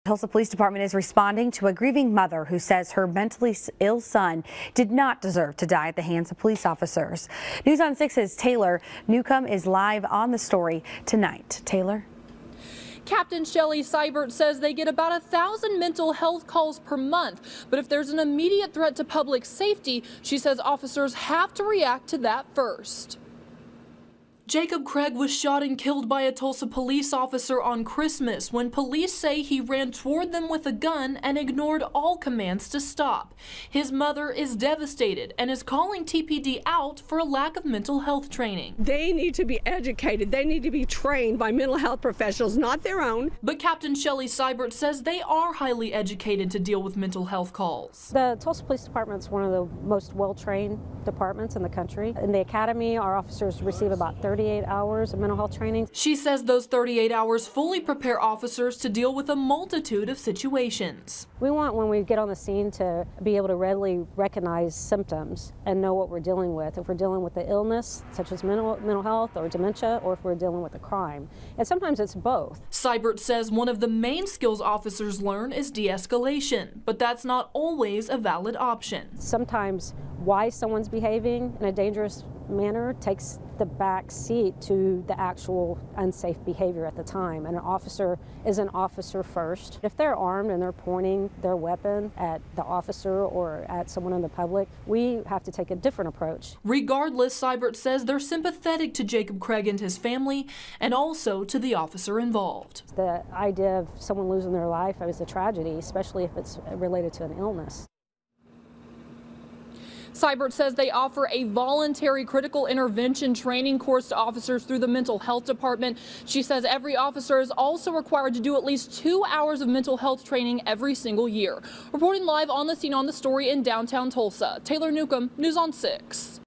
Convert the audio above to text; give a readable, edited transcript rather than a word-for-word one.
Tulsa Police Department is responding to a grieving mother who says her mentally ill son did not deserve to die at the hands of police officers. News on 6's Taylor Newcomb is live on the story tonight. Taylor? Captain Shelly Seibert says they get about 1,000 mental health calls per month, but if there's an immediate threat to public safety, she says officers have to react to that first. Jacob Craig was shot and killed by a Tulsa police officer on Christmas when police say he ran toward them with a gun and ignored all commands to stop. His mother is devastated and is calling TPD out for a lack of mental health training. They need to be educated. They need to be trained by mental health professionals, not their own. But Captain Shelly Seibert says they are highly educated to deal with mental health calls. The Tulsa Police Department is one of the most well-trained departments in the country. In the academy, our officers receive about 38 hours of mental health training. She says those 38 hours fully prepare officers to deal with a multitude of situations. We want, when we get on the scene, to be able to readily recognize symptoms and know what we're dealing with. If we're dealing with the illness, such as mental health or dementia, or if we're dealing with a crime. And sometimes it's both. Seibert says one of the main skills officers learn is de-escalation, but that's not always a valid option. Sometimes why someone's behaving in a dangerous manner takes the back seat to the actual unsafe behavior at the time. And an officer is an officer first. If they're armed and they're pointing their weapon at the officer or at someone in the public, we have to take a different approach. Regardless, Seibert says they're sympathetic to Jacob Craig and his family and also to the officer involved. The idea of someone losing their life is a tragedy, especially if it's related to an illness. Seibert says they offer a voluntary critical intervention training course to officers through the mental health department. She says every officer is also required to do at least 2 hours of mental health training every single year. Reporting live on the scene on the story in downtown Tulsa, Taylor Newcomb, News on 6.